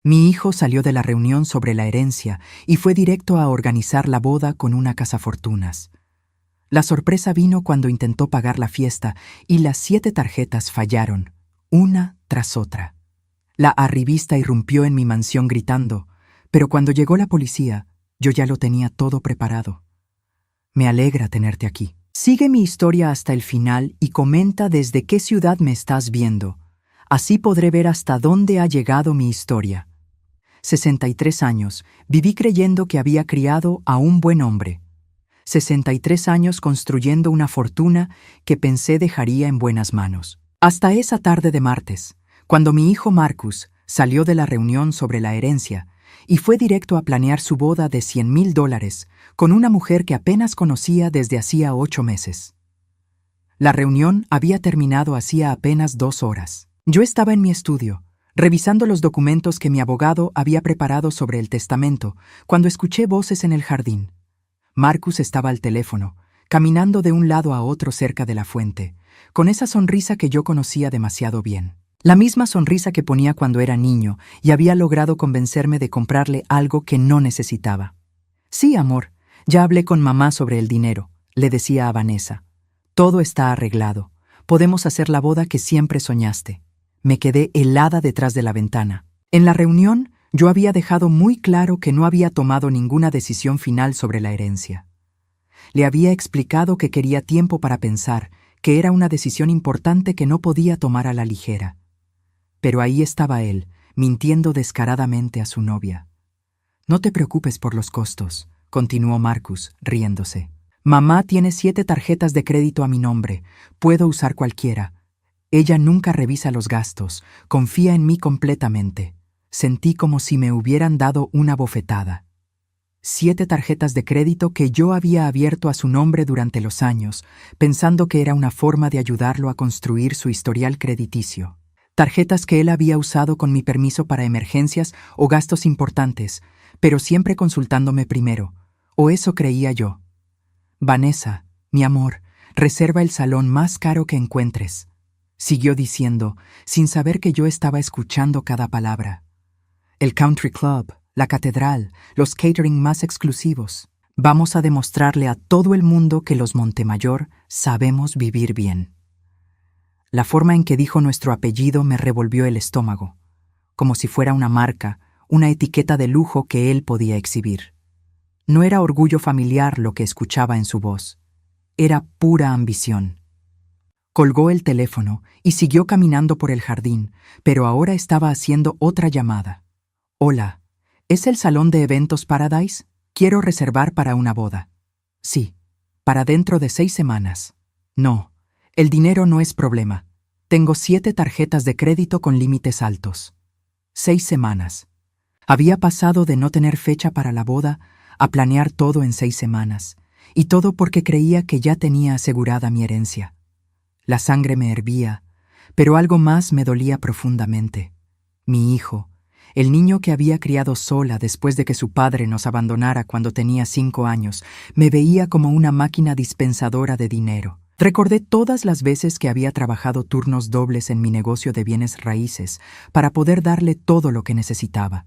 Mi hijo salió de la reunión sobre la herencia y fue directo a organizar la boda con una cazafortunas. La sorpresa vino cuando intentó pagar la fiesta y las 7 tarjetas fallaron, una tras otra. La arribista irrumpió en mi mansión gritando, pero cuando llegó la policía, yo ya lo tenía todo preparado. Me alegra tenerte aquí. Sigue mi historia hasta el final y comenta desde qué ciudad me estás viendo. Así podré ver hasta dónde ha llegado mi historia. 63 años, viví creyendo que había criado a un buen hombre. 63 años construyendo una fortuna que pensé dejaría en buenas manos. Hasta esa tarde de martes, cuando mi hijo Marcus salió de la reunión sobre la herencia y fue directo a planear su boda de $100,000 con una mujer que apenas conocía desde hacía 8 meses. La reunión había terminado hacía apenas 2 horas. Yo estaba en mi estudio, revisando los documentos que mi abogado había preparado sobre el testamento, cuando escuché voces en el jardín. Marcus estaba al teléfono, caminando de un lado a otro cerca de la fuente, con esa sonrisa que yo conocía demasiado bien. La misma sonrisa que ponía cuando era niño y había logrado convencerme de comprarle algo que no necesitaba. Sí, amor, ya hablé con mamá sobre el dinero, le decía a Vanessa. Todo está arreglado. Podemos hacer la boda que siempre soñaste. Me quedé helada detrás de la ventana. En la reunión, yo había dejado muy claro que no había tomado ninguna decisión final sobre la herencia. Le había explicado que quería tiempo para pensar, que era una decisión importante que no podía tomar a la ligera. Pero ahí estaba él, mintiendo descaradamente a su novia. No te preocupes por los costos, continuó Marcus, riéndose. Mamá tiene 7 tarjetas de crédito a mi nombre. Puedo usar cualquiera. Ella nunca revisa los gastos, confía en mí completamente. Sentí como si me hubieran dado una bofetada. 7 tarjetas de crédito que yo había abierto a su nombre durante los años, pensando que era una forma de ayudarlo a construir su historial crediticio. Tarjetas que él había usado con mi permiso para emergencias o gastos importantes, pero siempre consultándome primero, o eso creía yo. Vanessa, mi amor, reserva el salón más caro que encuentres, siguió diciendo, sin saber que yo estaba escuchando cada palabra. El country club, la catedral, los catering más exclusivos. Vamos a demostrarle a todo el mundo que los Montemayor sabemos vivir bien. La forma en que dijo nuestro apellido me revolvió el estómago, como si fuera una marca, una etiqueta de lujo que él podía exhibir. No era orgullo familiar lo que escuchaba en su voz, era pura ambición. Colgó el teléfono y siguió caminando por el jardín, pero ahora estaba haciendo otra llamada. Hola, ¿es el salón de eventos Paradise? Quiero reservar para una boda. Sí, para dentro de 6 semanas. No, el dinero no es problema. Tengo 7 tarjetas de crédito con límites altos. 6 semanas. Había pasado de no tener fecha para la boda a planear todo en 6 semanas, y todo porque creía que ya tenía asegurada mi herencia. La sangre me hervía, pero algo más me dolía profundamente. Mi hijo, el niño que había criado sola después de que su padre nos abandonara cuando tenía 5 años, me veía como una máquina dispensadora de dinero. Recordé todas las veces que había trabajado turnos dobles en mi negocio de bienes raíces para poder darle todo lo que necesitaba.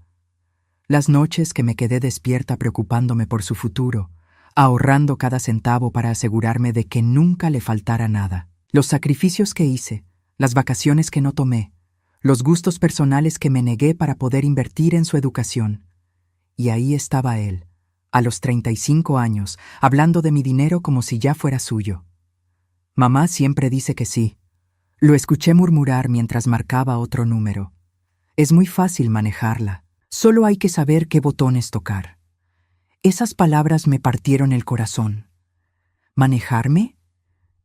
Las noches que me quedé despierta preocupándome por su futuro, ahorrando cada centavo para asegurarme de que nunca le faltara nada. Los sacrificios que hice, las vacaciones que no tomé, los gustos personales que me negué para poder invertir en su educación. Y ahí estaba él, a los 35 años, hablando de mi dinero como si ya fuera suyo. Mamá siempre dice que sí. Lo escuché murmurar mientras marcaba otro número. Es muy fácil manejarla. Solo hay que saber qué botones tocar. Esas palabras me partieron el corazón. ¿Manejarme?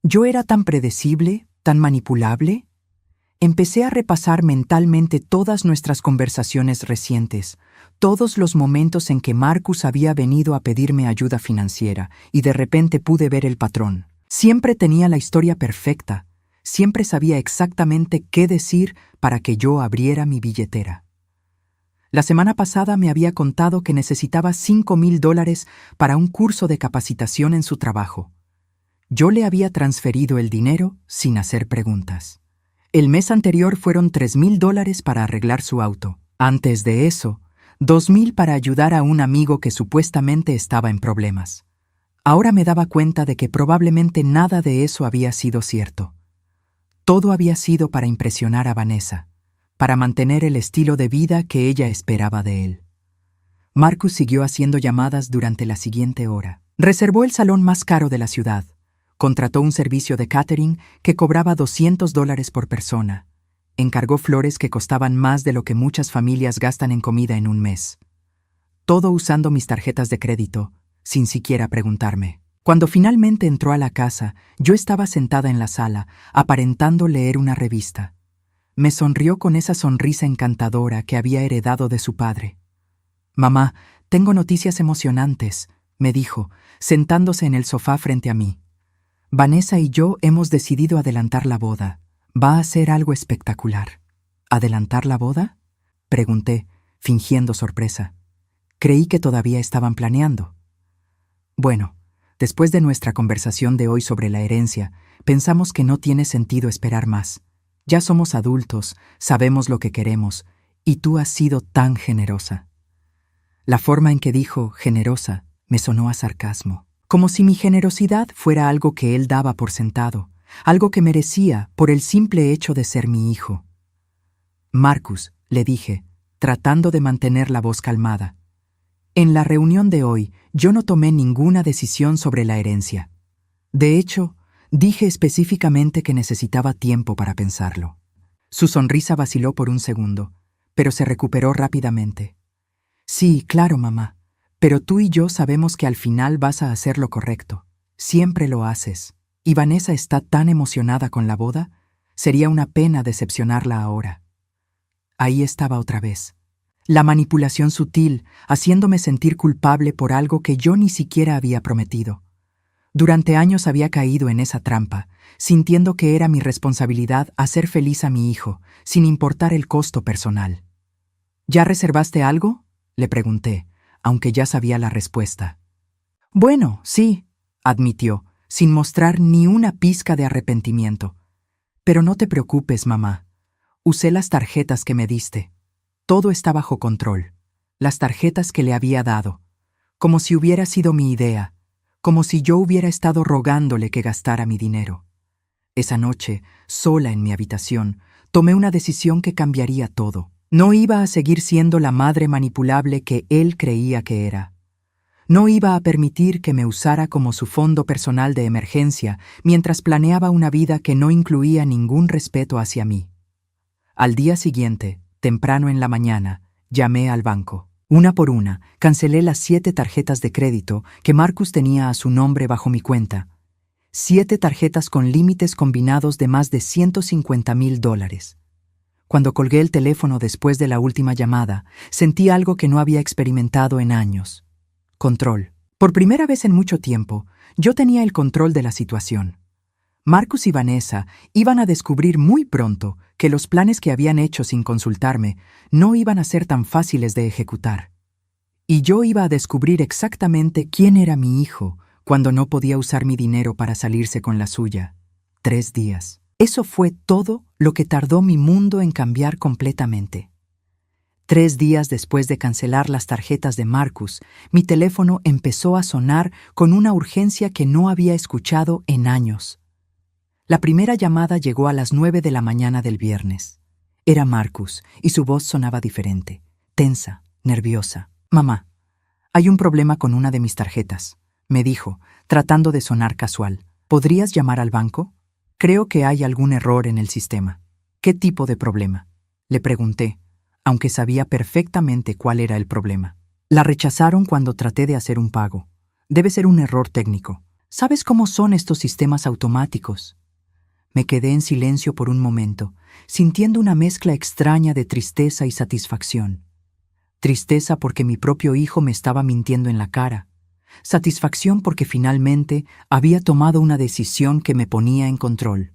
¿Yo era tan predecible, tan manipulable? Empecé a repasar mentalmente todas nuestras conversaciones recientes, todos los momentos en que Marcus había venido a pedirme ayuda financiera, y de repente pude ver el patrón. Siempre tenía la historia perfecta, siempre sabía exactamente qué decir para que yo abriera mi billetera. La semana pasada me había contado que necesitaba $5,000 para un curso de capacitación en su trabajo. Yo le había transferido el dinero sin hacer preguntas. El mes anterior fueron $3,000 para arreglar su auto. Antes de eso, 2,000 para ayudar a un amigo que supuestamente estaba en problemas. Ahora me daba cuenta de que probablemente nada de eso había sido cierto. Todo había sido para impresionar a Vanessa, para mantener el estilo de vida que ella esperaba de él. Marcus siguió haciendo llamadas durante la siguiente hora. Reservó el salón más caro de la ciudad. Contrató un servicio de catering que cobraba $200 por persona. Encargó flores que costaban más de lo que muchas familias gastan en comida en un mes. Todo usando mis tarjetas de crédito, sin siquiera preguntarme. Cuando finalmente entró a la casa, yo estaba sentada en la sala, aparentando leer una revista. Me sonrió con esa sonrisa encantadora que había heredado de su padre. «Mamá, tengo noticias emocionantes», me dijo, sentándose en el sofá frente a mí. «Vanessa y yo hemos decidido adelantar la boda. Va a ser algo espectacular». «¿Adelantar la boda?», pregunté, fingiendo sorpresa. Creí que todavía estaban planeando. «Bueno, después de nuestra conversación de hoy sobre la herencia, pensamos que no tiene sentido esperar más. Ya somos adultos, sabemos lo que queremos, y tú has sido tan generosa». La forma en que dijo «generosa» me sonó a sarcasmo, como si mi generosidad fuera algo que él daba por sentado, algo que merecía por el simple hecho de ser mi hijo. «Marcus», le dije, tratando de mantener la voz calmada, «en la reunión de hoy yo no tomé ninguna decisión sobre la herencia. De hecho, dije específicamente que necesitaba tiempo para pensarlo». Su sonrisa vaciló por un segundo, pero se recuperó rápidamente. «Sí, claro, mamá, pero tú y yo sabemos que al final vas a hacer lo correcto. Siempre lo haces. Y Vanessa está tan emocionada con la boda, sería una pena decepcionarla ahora». Ahí estaba otra vez. La manipulación sutil, haciéndome sentir culpable por algo que yo ni siquiera había prometido. Durante años había caído en esa trampa, sintiendo que era mi responsabilidad hacer feliz a mi hijo, sin importar el costo personal. «¿Ya reservaste algo?», le pregunté, aunque ya sabía la respuesta. «Bueno, sí», admitió, sin mostrar ni una pizca de arrepentimiento. «Pero no te preocupes, mamá. Usé las tarjetas que me diste. Todo está bajo control. Las tarjetas que le había dado. Como si hubiera sido mi idea. Como si yo hubiera estado rogándole que gastara mi dinero. Esa noche, sola en mi habitación, tomé una decisión que cambiaría todo. No iba a seguir siendo la madre manipulable que él creía que era. No iba a permitir que me usara como su fondo personal de emergencia mientras planeaba una vida que no incluía ningún respeto hacia mí. Al día siguiente, temprano en la mañana, llamé al banco. Una por una, cancelé las 7 tarjetas de crédito que Marcus tenía a su nombre bajo mi cuenta. 7 tarjetas con límites combinados de más de $150,000. Cuando colgué el teléfono después de la última llamada, sentí algo que no había experimentado en años. Control. Por primera vez en mucho tiempo, yo tenía el control de la situación. Marcus y Vanessa iban a descubrir muy pronto que los planes que habían hecho sin consultarme no iban a ser tan fáciles de ejecutar. Y yo iba a descubrir exactamente quién era mi hijo cuando no podía usar mi dinero para salirse con la suya. 3 días. Eso fue todo lo que tardó mi mundo en cambiar completamente. 3 días después de cancelar las tarjetas de Marcus, mi teléfono empezó a sonar con una urgencia que no había escuchado en años. La primera llamada llegó a las 9 de la mañana del viernes. Era Marcus, y su voz sonaba diferente, tensa, nerviosa. «Mamá, hay un problema con una de mis tarjetas», me dijo, tratando de sonar casual. «¿Podrías llamar al banco? Creo que hay algún error en el sistema». «¿Qué tipo de problema?», le pregunté, aunque sabía perfectamente cuál era el problema. «La rechazaron cuando traté de hacer un pago. Debe ser un error técnico. ¿Sabes cómo son estos sistemas automáticos?». Me quedé en silencio por un momento, sintiendo una mezcla extraña de tristeza y satisfacción. Tristeza porque mi propio hijo me estaba mintiendo en la cara. Satisfacción porque finalmente había tomado una decisión que me ponía en control.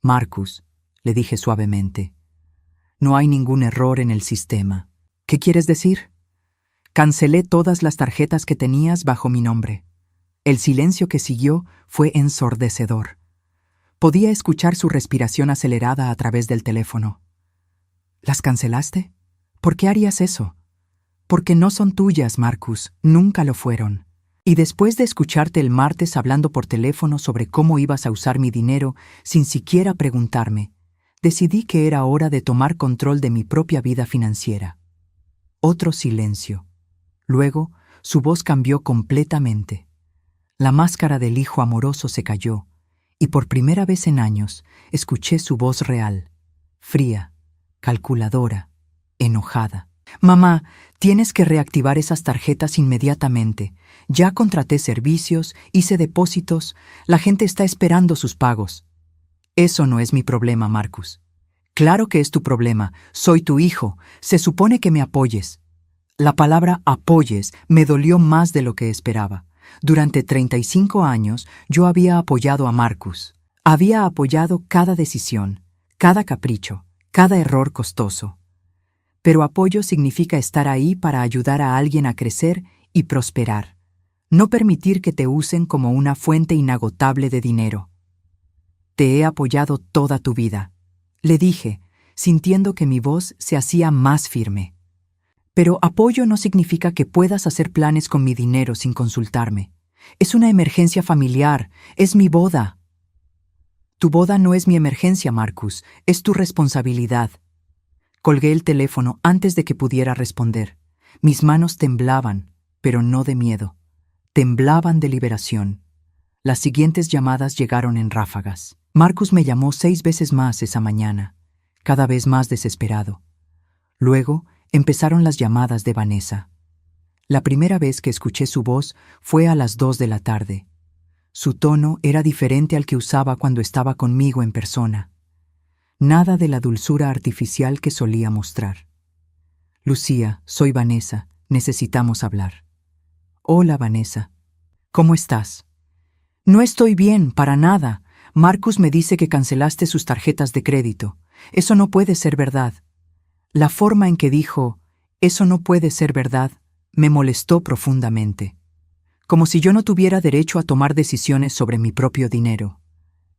«Marcus», le dije suavemente, «no hay ningún error en el sistema». «¿Qué quieres decir?». «Cancelé todas las tarjetas que tenías bajo mi nombre». El silencio que siguió fue ensordecedor. Podía escuchar su respiración acelerada a través del teléfono. «¿Las cancelaste? ¿Por qué harías eso? Porque no son tuyas, Marcus, nunca lo fueron. Y después de escucharte el martes hablando por teléfono sobre cómo ibas a usar mi dinero sin siquiera preguntarme, decidí que era hora de tomar control de mi propia vida financiera. Otro silencio. Luego, su voz cambió completamente. La máscara del hijo amoroso se cayó, y por primera vez en años escuché su voz real, fría, calculadora, enojada. Mamá, tienes que reactivar esas tarjetas inmediatamente. Ya contraté servicios, hice depósitos, la gente está esperando sus pagos. Eso no es mi problema, Marcus. Claro que es tu problema, soy tu hijo, se supone que me apoyes. La palabra apoyes me dolió más de lo que esperaba. Durante 35 años yo había apoyado a Marcus. Había apoyado cada decisión, cada capricho, cada error costoso. Pero apoyo significa estar ahí para ayudar a alguien a crecer y prosperar. No permitir que te usen como una fuente inagotable de dinero. Te he apoyado toda tu vida, le dije, sintiendo que mi voz se hacía más firme. Pero apoyo no significa que puedas hacer planes con mi dinero sin consultarme. Es una emergencia familiar, es mi boda. Tu boda no es mi emergencia, Marcus, es tu responsabilidad. Colgué el teléfono antes de que pudiera responder. Mis manos temblaban, pero no de miedo. Temblaban de liberación. Las siguientes llamadas llegaron en ráfagas. Marcus me llamó 6 veces más esa mañana, cada vez más desesperado. Luego empezaron las llamadas de Vanessa. La primera vez que escuché su voz fue a las 2 de la tarde. Su tono era diferente al que usaba cuando estaba conmigo en persona. Nada de la dulzura artificial que solía mostrar. Lucía, soy Vanessa, necesitamos hablar. Hola, Vanessa. ¿Cómo estás? No estoy bien, para nada. Marcus me dice que cancelaste sus tarjetas de crédito. Eso no puede ser verdad. La forma en que dijo, eso no puede ser verdad, me molestó profundamente. Como si yo no tuviera derecho a tomar decisiones sobre mi propio dinero.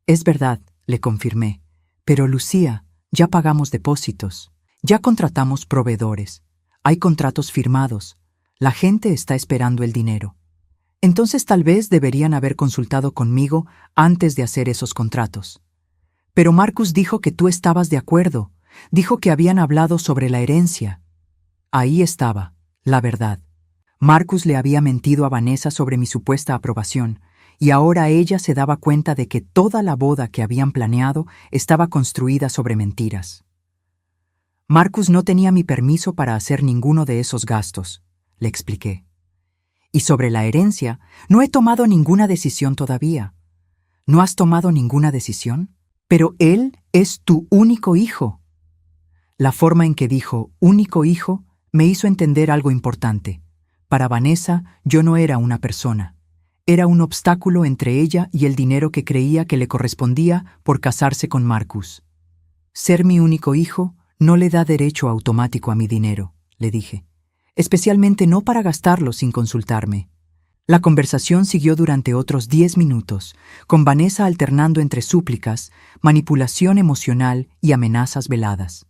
Es verdad, le confirmé. Pero Lucía, ya pagamos depósitos, ya contratamos proveedores, hay contratos firmados, la gente está esperando el dinero. Entonces tal vez deberían haber consultado conmigo antes de hacer esos contratos. Pero Marcus dijo que tú estabas de acuerdo, dijo que habían hablado sobre la herencia. Ahí estaba, la verdad. Marcus le había mentido a Vanessa sobre mi supuesta aprobación, y ahora ella se daba cuenta de que toda la boda que habían planeado estaba construida sobre mentiras. Marcus no tenía mi permiso para hacer ninguno de esos gastos, le expliqué. Y sobre la herencia, no he tomado ninguna decisión todavía. ¿No has tomado ninguna decisión? Pero él es tu único hijo. La forma en que dijo único hijo me hizo entender algo importante. Para Vanessa, yo no era una persona. Era un obstáculo entre ella y el dinero que creía que le correspondía por casarse con Marcus. Ser mi único hijo no le da derecho automático a mi dinero, le dije. Especialmente no para gastarlo sin consultarme. La conversación siguió durante otros 10 minutos, con Vanessa alternando entre súplicas, manipulación emocional y amenazas veladas.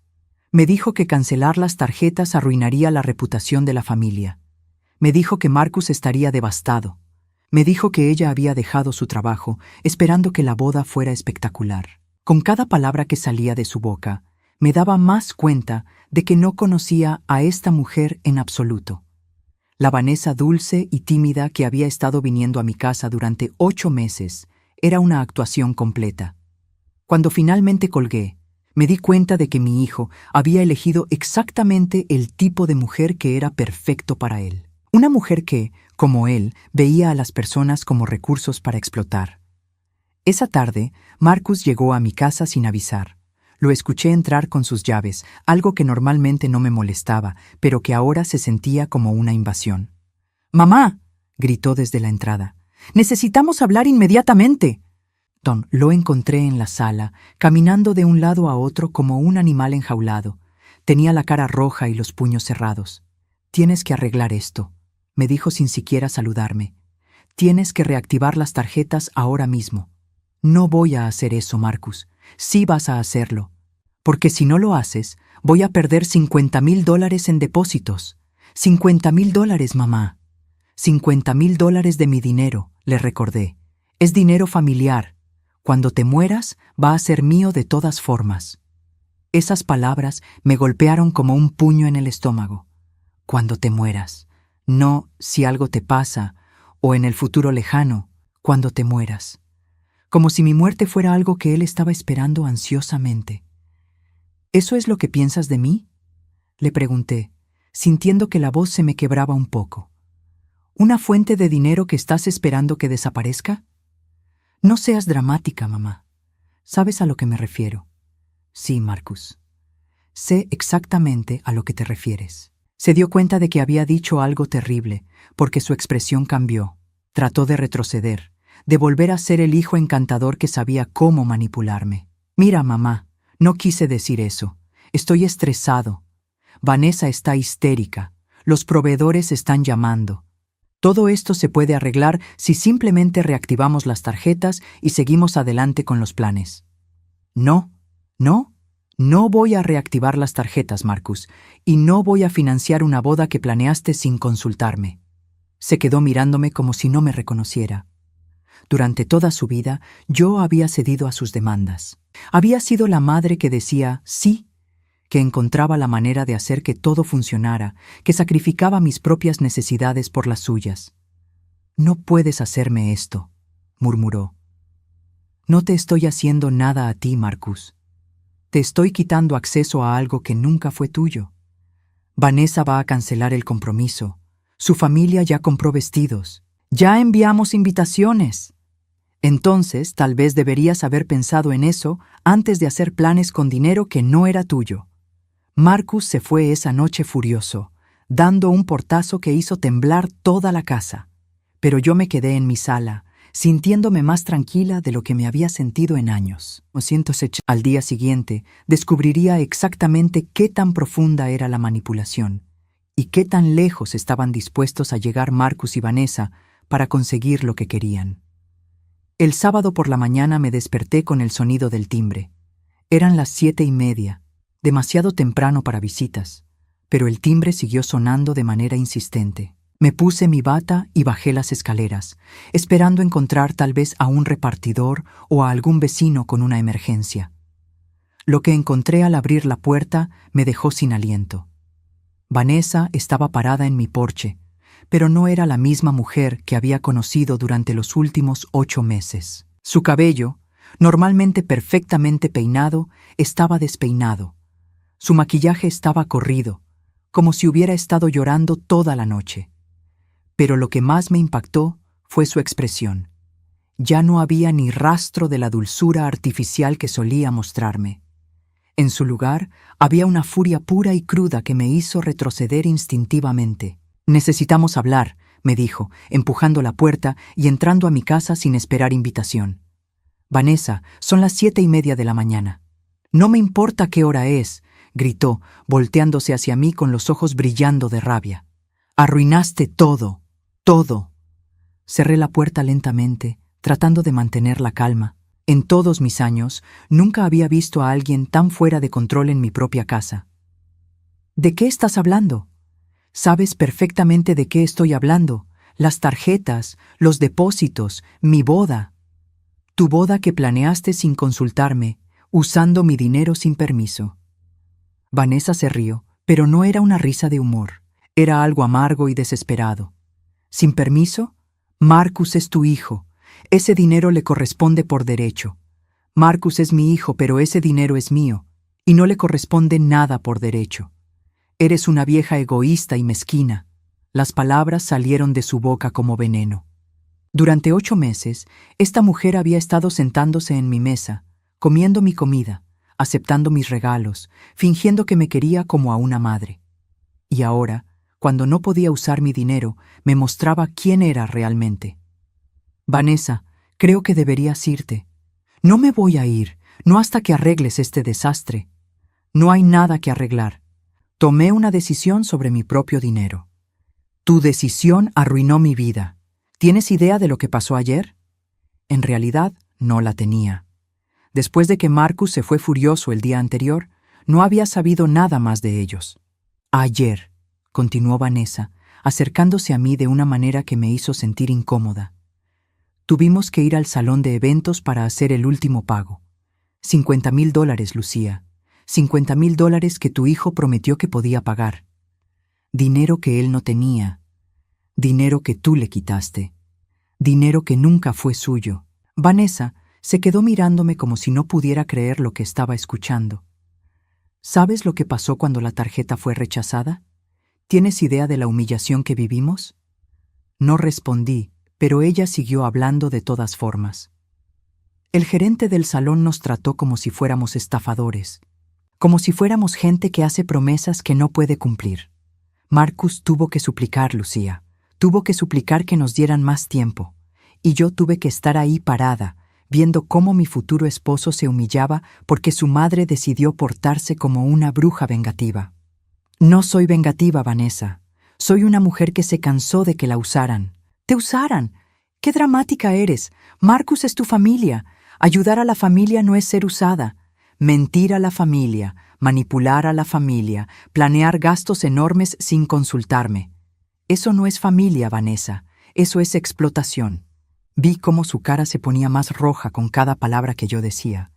Me dijo que cancelar las tarjetas arruinaría la reputación de la familia. Me dijo que Marcus estaría devastado. Me dijo que ella había dejado su trabajo, esperando que la boda fuera espectacular. Con cada palabra que salía de su boca, me daba más cuenta de que no conocía a esta mujer en absoluto. La Vanessa dulce y tímida que había estado viniendo a mi casa durante 8 meses era una actuación completa. Cuando finalmente colgué, me di cuenta de que mi hijo había elegido exactamente el tipo de mujer que era perfecto para él. Una mujer que, como él, veía a las personas como recursos para explotar. Esa tarde, Marcus llegó a mi casa sin avisar. Lo escuché entrar con sus llaves, algo que normalmente no me molestaba, pero que ahora se sentía como una invasión. «¡Mamá!», gritó desde la entrada. «¡Necesitamos hablar inmediatamente!». Lo encontré en la sala, caminando de un lado a otro como un animal enjaulado. Tenía la cara roja y los puños cerrados. «Tienes que arreglar esto», me dijo sin siquiera saludarme. «Tienes que reactivar las tarjetas ahora mismo». «No voy a hacer eso, Marcus. Sí vas a hacerlo. Porque si no lo haces, Voy a perder $50,000 en depósitos. $50,000, mamá. $50,000 de mi dinero, le recordé. Es dinero familiar. Cuando te mueras, va a ser mío de todas formas. Esas palabras me golpearon como un puño en el estómago. Cuando te mueras. No si algo te pasa, o en el futuro lejano, cuando te mueras. Como si mi muerte fuera algo que él estaba esperando ansiosamente. ¿Eso es lo que piensas de mí?, le pregunté, sintiendo que la voz se me quebraba un poco. ¿Una fuente de dinero que estás esperando que desaparezca? No seas dramática, mamá. ¿Sabes a lo que me refiero? Sí, Marcus. Sé exactamente a lo que te refieres. Se dio cuenta de que había dicho algo terrible, porque su expresión cambió. Trató de retroceder, de volver a ser el hijo encantador que sabía cómo manipularme. Mira, mamá, no quise decir eso. Estoy estresado. Vanessa está histérica. Los proveedores están llamando. Todo esto se puede arreglar si simplemente reactivamos las tarjetas y seguimos adelante con los planes. No voy a reactivar las tarjetas, Marcus, y no voy a financiar una boda que planeaste sin consultarme. Se quedó mirándome como si no me reconociera. Durante toda su vida, yo había cedido a sus demandas. Había sido la madre que decía sí, que encontraba la manera de hacer que todo funcionara, que sacrificaba mis propias necesidades por las suyas. No puedes hacerme esto, murmuró. No te estoy haciendo nada a ti, Marcus. Te estoy quitando acceso a algo que nunca fue tuyo. Vanessa va a cancelar el compromiso. Su familia ya compró vestidos. Ya enviamos invitaciones. Entonces, tal vez deberías haber pensado en eso antes de hacer planes con dinero que no era tuyo. Marcus se fue esa noche furioso, dando un portazo que hizo temblar toda la casa. Pero yo me quedé en mi sala, sintiéndome más tranquila de lo que me había sentido en años. Al día siguiente, descubriría exactamente qué tan profunda era la manipulación y qué tan lejos estaban dispuestos a llegar Marcus y Vanessa para conseguir lo que querían. El sábado por la mañana me desperté con el sonido del timbre. Eran las 7:30, demasiado temprano para visitas, pero el timbre siguió sonando de manera insistente. Me puse mi bata y bajé las escaleras, esperando encontrar tal vez a un repartidor o a algún vecino con una emergencia. Lo que encontré al abrir la puerta me dejó sin aliento. Vanessa estaba parada en mi porche, pero no era la misma mujer que había conocido durante los últimos 8 meses. Su cabello, normalmente perfectamente peinado, estaba despeinado. Su maquillaje estaba corrido, como si hubiera estado llorando toda la noche. Pero lo que más me impactó fue su expresión. Ya no había ni rastro de la dulzura artificial que solía mostrarme. En su lugar, había una furia pura y cruda que me hizo retroceder instintivamente. «Necesitamos hablar», me dijo, empujando la puerta y entrando a mi casa sin esperar invitación. «Vanessa, son las 7:30 de la mañana». «No me importa qué hora es», gritó, volteándose hacia mí con los ojos brillando de rabia. «Arruinaste todo, todo». Cerré la puerta lentamente, tratando de mantener la calma. En todos mis años, nunca había visto a alguien tan fuera de control en mi propia casa. «¿De qué estás hablando?» «Sabes perfectamente de qué estoy hablando. Las tarjetas, los depósitos, mi boda. Tu boda que planeaste sin consultarme, usando mi dinero sin permiso». Vanessa se rió, pero no era una risa de humor. Era algo amargo y desesperado. «¿Sin permiso? Marcus es tu hijo. Ese dinero le corresponde por derecho. Marcus es mi hijo, pero ese dinero es mío, y no le corresponde nada por derecho. Eres una vieja egoísta y mezquina». Las palabras salieron de su boca como veneno. Durante 8 meses, esta mujer había estado sentándose en mi mesa, comiendo mi comida, aceptando mis regalos, fingiendo que me quería como a una madre. Y ahora, cuando no podía usar mi dinero, me mostraba quién era realmente. «Vanessa, creo que deberías irte». «No me voy a ir, no hasta que arregles este desastre». «No hay nada que arreglar. Tomé una decisión sobre mi propio dinero». «Tu decisión arruinó mi vida. ¿Tienes idea de lo que pasó ayer?» En realidad, no la tenía. Después de que Marcus se fue furioso el día anterior, No había sabido nada más de ellos. Ayer, continuó Vanessa, acercándose a mí de una manera que me hizo sentir incómoda. Tuvimos que ir al salón de eventos para hacer el último pago. $50,000, Lucía. $50,000 que tu hijo prometió que podía pagar. Dinero que él no tenía. Dinero que tú le quitaste. Dinero que nunca fue suyo. Vanessa se quedó mirándome como si no pudiera creer lo que estaba escuchando. ¿Sabes lo que pasó cuando la tarjeta fue rechazada? ¿Tienes idea de la humillación que vivimos? No respondí, pero ella siguió hablando de todas formas. El gerente del salón nos trató como si fuéramos estafadores, como si fuéramos gente que hace promesas que no puede cumplir. Marcus tuvo que suplicar, Lucía, tuvo que suplicar que nos dieran más tiempo, y yo tuve que estar ahí parada, viendo cómo mi futuro esposo se humillaba porque su madre decidió portarse como una bruja vengativa. No soy vengativa, Vanessa. Soy una mujer que se cansó de que la usaran. ¡Te usaran! ¡Qué dramática eres! Marcus es tu familia. Ayudar a la familia no es ser usada. Mentir a la familia, manipular a la familia, planear gastos enormes sin consultarme. Eso no es familia, Vanessa. Eso es explotación. Vi cómo su cara se ponía más roja con cada palabra que yo decía.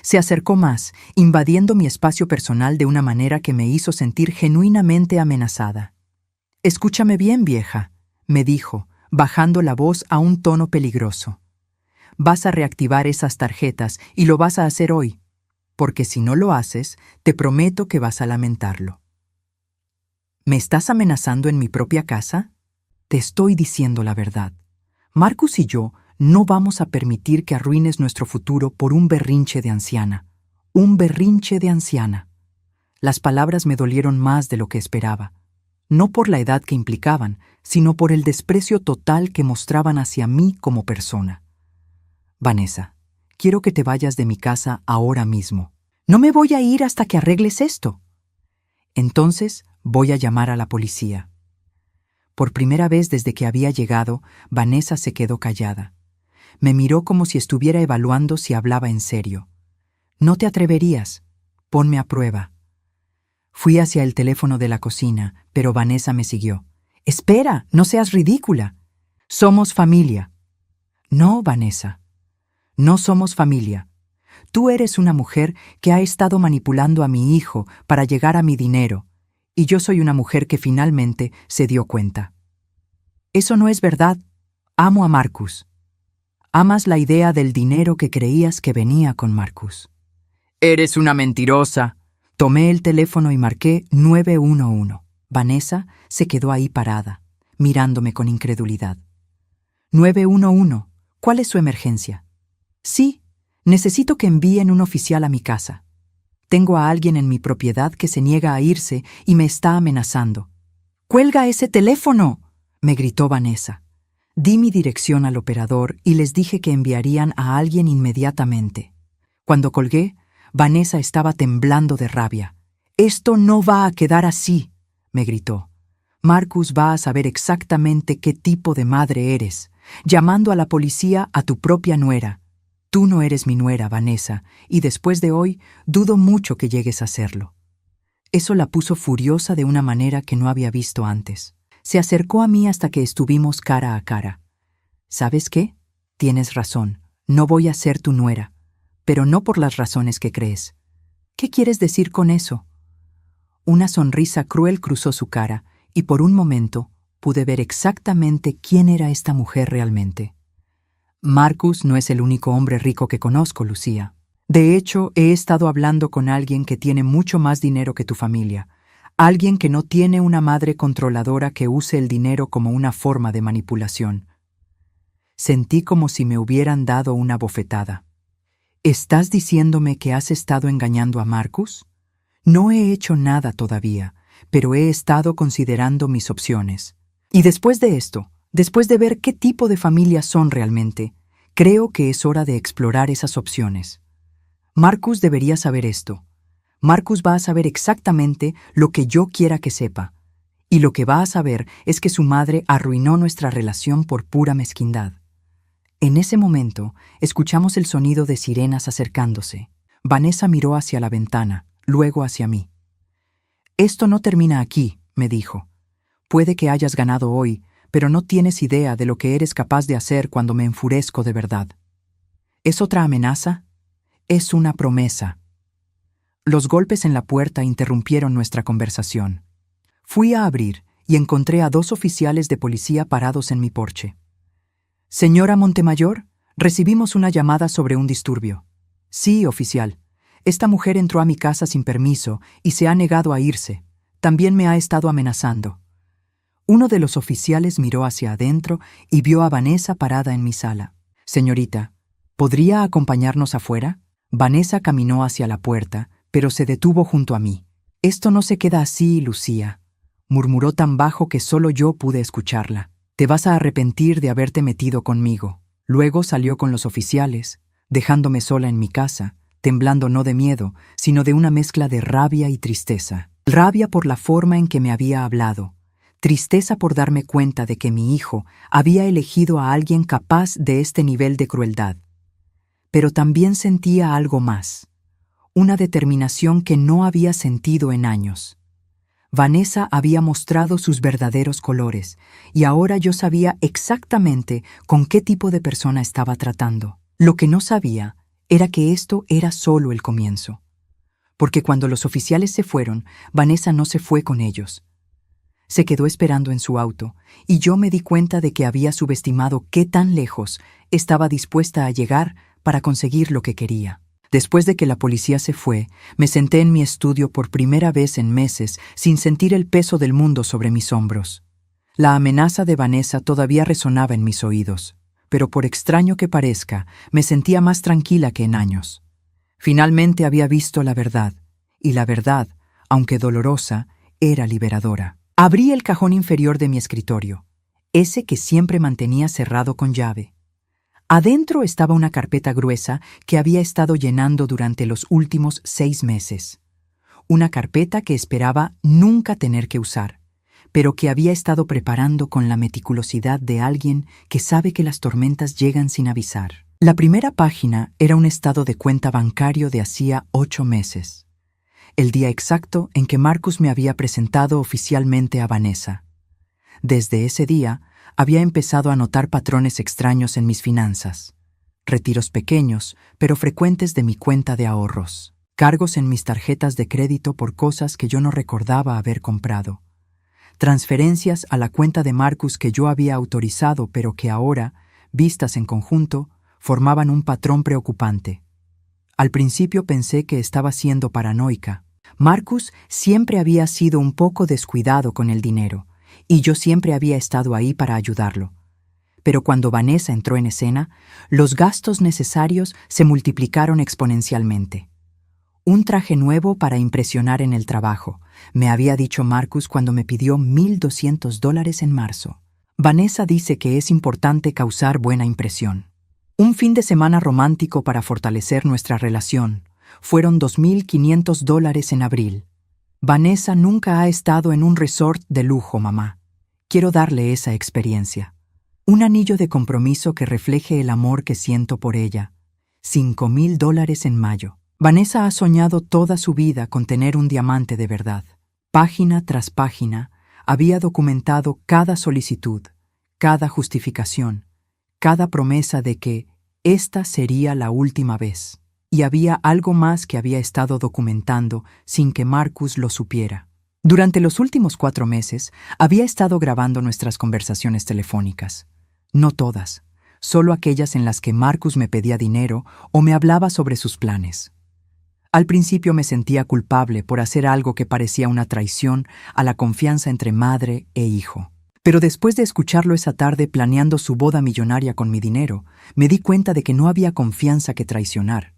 Se acercó más, invadiendo mi espacio personal de una manera que me hizo sentir genuinamente amenazada. «Escúchame bien, vieja», me dijo, bajando la voz a un tono peligroso. «Vas a reactivar esas tarjetas y lo vas a hacer hoy, porque si no lo haces, te prometo que vas a lamentarlo». ¿Me estás amenazando en mi propia casa? Te estoy diciendo la verdad. Marcus y yo no vamos a permitir que arruines nuestro futuro por un berrinche de anciana. Un berrinche de anciana. Las palabras me dolieron más de lo que esperaba. No por la edad que implicaban, sino por el desprecio total que mostraban hacia mí como persona. Vanessa, quiero que te vayas de mi casa ahora mismo. No me voy a ir hasta que arregles esto. Entonces voy a llamar a la policía. Por primera vez desde que había llegado, Vanessa se quedó callada. Me miró como si estuviera evaluando si hablaba en serio. «No te atreverías. Ponme a prueba». Fui hacia el teléfono de la cocina, pero Vanessa me siguió. «Espera, no seas ridícula. Somos familia». «No, Vanessa. No somos familia. Tú eres una mujer que ha estado manipulando a mi hijo para llegar a mi dinero, y yo soy una mujer que finalmente se dio cuenta». «Eso no es verdad. Amo a Marcus». «Amas la idea del dinero que creías que venía con Marcus». «Eres una mentirosa». Tomé el teléfono y marqué 911. Vanessa se quedó ahí parada, mirándome con incredulidad. «911. ¿Cuál es su emergencia?» «Sí, necesito que envíen un oficial a mi casa. Tengo a alguien en mi propiedad que se niega a irse y me está amenazando». «¡Cuelga ese teléfono!», me gritó Vanessa. Di mi dirección al operador y les dije que enviarían a alguien inmediatamente. Cuando colgué, Vanessa estaba temblando de rabia. «Esto no va a quedar así», me gritó. «Marcus va a saber exactamente qué tipo de madre eres, llamando a la policía a tu propia nuera. Tú no eres mi nuera, Vanessa, y después de hoy dudo mucho que llegues a serlo». Eso la puso furiosa de una manera que no había visto antes. Se acercó a mí hasta que estuvimos cara a cara. «¿Sabes qué? Tienes razón. No voy a ser tu nuera, pero no por las razones que crees». «¿Qué quieres decir con eso?» Una sonrisa cruel cruzó su cara y por un momento pude ver exactamente quién era esta mujer realmente. «Marcus no es el único hombre rico que conozco, Lucía. De hecho, he estado hablando con alguien que tiene mucho más dinero que tu familia. Alguien que no tiene una madre controladora que use el dinero como una forma de manipulación». Sentí como si me hubieran dado una bofetada. «¿Estás diciéndome que has estado engañando a Marcus?» «No he hecho nada todavía, pero he estado considerando mis opciones. Y después de esto, después de ver qué tipo de familia son realmente, creo que es hora de explorar esas opciones. Marcus debería saber esto. Marcus va a saber exactamente lo que yo quiera que sepa. Y lo que va a saber es que su madre arruinó nuestra relación por pura mezquindad». En ese momento, escuchamos el sonido de sirenas acercándose. Vanessa miró hacia la ventana, luego hacia mí. «Esto no termina aquí», me dijo. «Puede que hayas ganado hoy, pero no tienes idea de lo que eres capaz de hacer cuando me enfurezco de verdad». ¿Es otra amenaza? Es una promesa. Los golpes en la puerta interrumpieron nuestra conversación. Fui a abrir y encontré a 2 oficiales de policía parados en mi porche. «Señora Montemayor, recibimos una llamada sobre un disturbio». «Sí, oficial. Esta mujer entró a mi casa sin permiso y se ha negado a irse. También me ha estado amenazando». Uno de los oficiales miró hacia adentro y vio a Vanessa parada en mi sala. «Señorita, ¿podría acompañarnos afuera?». Vanessa caminó hacia la puerta, pero se detuvo junto a mí. «Esto no se queda así, Lucía», murmuró tan bajo que solo yo pude escucharla. «Te vas a arrepentir de haberte metido conmigo». Luego salió con los oficiales, dejándome sola en mi casa, temblando no de miedo, sino de una mezcla de rabia y tristeza. Rabia por la forma en que me había hablado, tristeza por darme cuenta de que mi hijo había elegido a alguien capaz de este nivel de crueldad. Pero también sentía algo más, una determinación que no había sentido en años. Vanessa había mostrado sus verdaderos colores, y ahora yo sabía exactamente con qué tipo de persona estaba tratando. Lo que no sabía era que esto era solo el comienzo. Porque cuando los oficiales se fueron, Vanessa no se fue con ellos. Se quedó esperando en su auto, y yo me di cuenta de que había subestimado qué tan lejos estaba dispuesta a llegar para conseguir lo que quería. Después de que la policía se fue, me senté en mi estudio por primera vez en meses sin sentir el peso del mundo sobre mis hombros. La amenaza de Vanessa todavía resonaba en mis oídos, pero por extraño que parezca, me sentía más tranquila que en años. Finalmente había visto la verdad, y la verdad, aunque dolorosa, era liberadora. Abrí el cajón inferior de mi escritorio, ese que siempre mantenía cerrado con llave. Adentro estaba una carpeta gruesa que había estado llenando durante los últimos 6 meses. Una carpeta que esperaba nunca tener que usar, pero que había estado preparando con la meticulosidad de alguien que sabe que las tormentas llegan sin avisar. La primera página era un estado de cuenta bancario de hacía 8 meses, el día exacto en que Marcus me había presentado oficialmente a Vanessa. Desde ese día, había empezado a notar patrones extraños en mis finanzas. Retiros pequeños, pero frecuentes de mi cuenta de ahorros. Cargos en mis tarjetas de crédito por cosas que yo no recordaba haber comprado. Transferencias a la cuenta de Marcus que yo había autorizado, pero que ahora, vistas en conjunto, formaban un patrón preocupante. Al principio pensé que estaba siendo paranoica. Marcus siempre había sido un poco descuidado con el dinero, y yo siempre había estado ahí para ayudarlo. Pero cuando Vanessa entró en escena, los gastos necesarios se multiplicaron exponencialmente. Un traje nuevo para impresionar en el trabajo, me había dicho Marcus cuando me pidió $1,200 en marzo. Vanessa dice que es importante causar buena impresión. Un fin de semana romántico para fortalecer nuestra relación. Fueron $2,500 en abril. Vanessa nunca ha estado en un resort de lujo, mamá. Quiero darle esa experiencia. Un anillo de compromiso que refleje el amor que siento por ella. $5,000 en mayo. Vanessa ha soñado toda su vida con tener un diamante de verdad. Página tras página, había documentado cada solicitud, cada justificación, cada promesa de que esta sería la última vez. Y había algo más que había estado documentando sin que Marcus lo supiera. Durante los últimos 4 meses, había estado grabando nuestras conversaciones telefónicas. No todas, solo aquellas en las que Marcus me pedía dinero o me hablaba sobre sus planes. Al principio me sentía culpable por hacer algo que parecía una traición a la confianza entre madre e hijo. Pero después de escucharlo esa tarde planeando su boda millonaria con mi dinero, me di cuenta de que no había confianza que traicionar.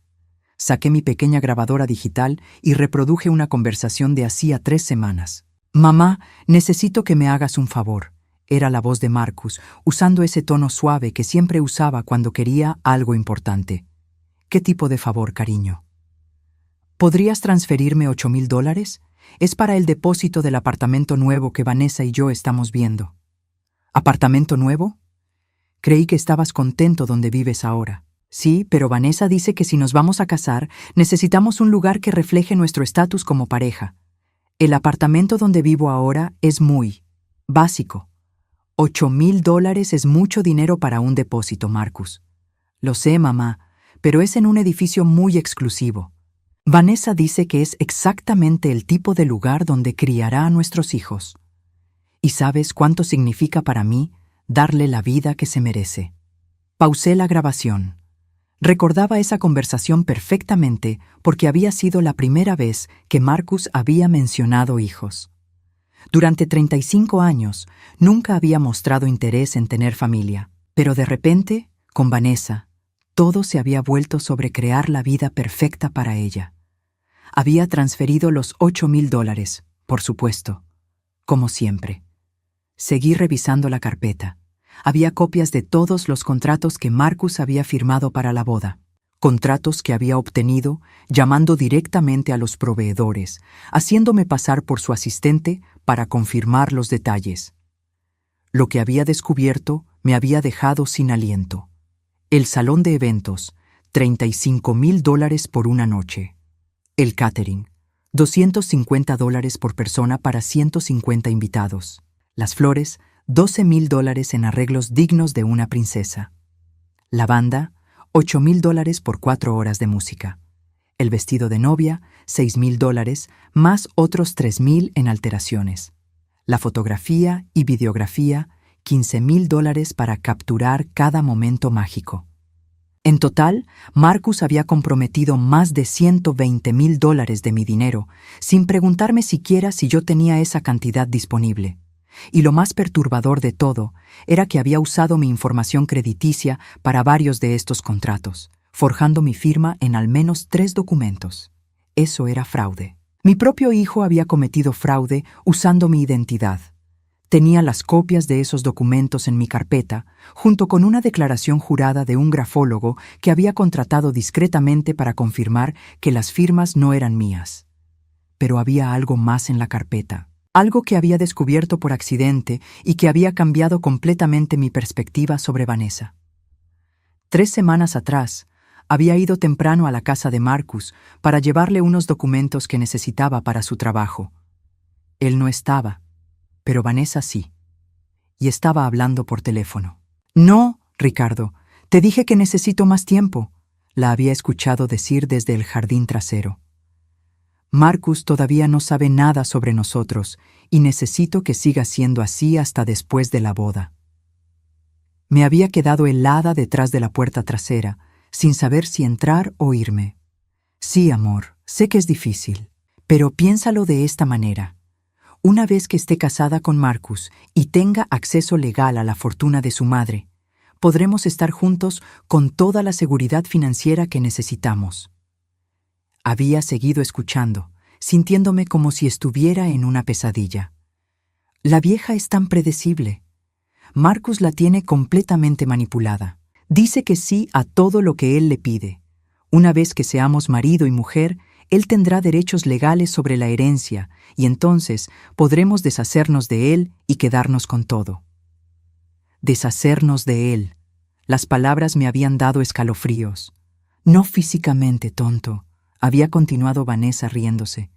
Saqué mi pequeña grabadora digital y reproduje una conversación de hacía 3 semanas. «Mamá, necesito que me hagas un favor», era la voz de Marcus, usando ese tono suave que siempre usaba cuando quería algo importante. «¿Qué tipo de favor, cariño?» «¿Podrías transferirme $8,000? Es para el depósito del apartamento nuevo que Vanessa y yo estamos viendo». «¿Apartamento nuevo? Creí que estabas contento donde vives ahora». Sí, pero Vanessa dice que si nos vamos a casar, necesitamos un lugar que refleje nuestro estatus como pareja. El apartamento donde vivo ahora es muy básico. $8,000 es mucho dinero para un depósito, Marcus. Lo sé, mamá, pero es en un edificio muy exclusivo. Vanessa dice que es exactamente el tipo de lugar donde criará a nuestros hijos. ¿Y sabes cuánto significa para mí darle la vida que se merece? Pausé la grabación. Recordaba esa conversación perfectamente porque había sido la primera vez que Marcus había mencionado hijos. Durante 35 años nunca había mostrado interés en tener familia, pero de repente, con Vanessa, todo se había vuelto sobre crear la vida perfecta para ella. Había transferido los $8,000, por supuesto, como siempre. Seguí revisando la carpeta. Había copias de todos los contratos que Marcus había firmado para la boda. Contratos que había obtenido llamando directamente a los proveedores, haciéndome pasar por su asistente para confirmar los detalles. Lo que había descubierto me había dejado sin aliento. El salón de eventos, $35,000 por una noche. El catering, $250 por persona para 150 invitados. Las flores, $12,000 en arreglos dignos de una princesa. La banda, $8,000 por 4 horas de música. El vestido de novia, $6,000, más otros $3,000 en alteraciones. La fotografía y videografía, $15,000 para capturar cada momento mágico. En total, Marcus había comprometido más de $120,000 de mi dinero, sin preguntarme siquiera si yo tenía esa cantidad disponible. Y lo más perturbador de todo era que había usado mi información crediticia para varios de estos contratos, forjando mi firma en al menos 3 documentos. Eso era fraude. Mi propio hijo había cometido fraude usando mi identidad. Tenía las copias de esos documentos en mi carpeta, junto con una declaración jurada de un grafólogo que había contratado discretamente para confirmar que las firmas no eran mías. Pero había algo más en la carpeta. Algo que había descubierto por accidente y que había cambiado completamente mi perspectiva sobre Vanessa. 3 semanas atrás, había ido temprano a la casa de Marcus para llevarle unos documentos que necesitaba para su trabajo. Él no estaba, pero Vanessa sí, y estaba hablando por teléfono. «No, Ricardo, te dije que necesito más tiempo», la había escuchado decir desde el jardín trasero. «Marcus todavía no sabe nada sobre nosotros y necesito que siga siendo así hasta después de la boda». Me había quedado helada detrás de la puerta trasera, sin saber si entrar o irme. «Sí, amor, sé que es difícil, pero piénsalo de esta manera. Una vez que esté casada con Marcus y tenga acceso legal a la fortuna de su madre, podremos estar juntos con toda la seguridad financiera que necesitamos». Había seguido escuchando, sintiéndome como si estuviera en una pesadilla. La vieja es tan predecible. Marcus la tiene completamente manipulada. Dice que sí a todo lo que él le pide. Una vez que seamos marido y mujer, él tendrá derechos legales sobre la herencia y entonces podremos deshacernos de él y quedarnos con todo. Deshacernos de él. Las palabras me habían dado escalofríos. No físicamente, tonto. Había continuado Vanessa riéndose.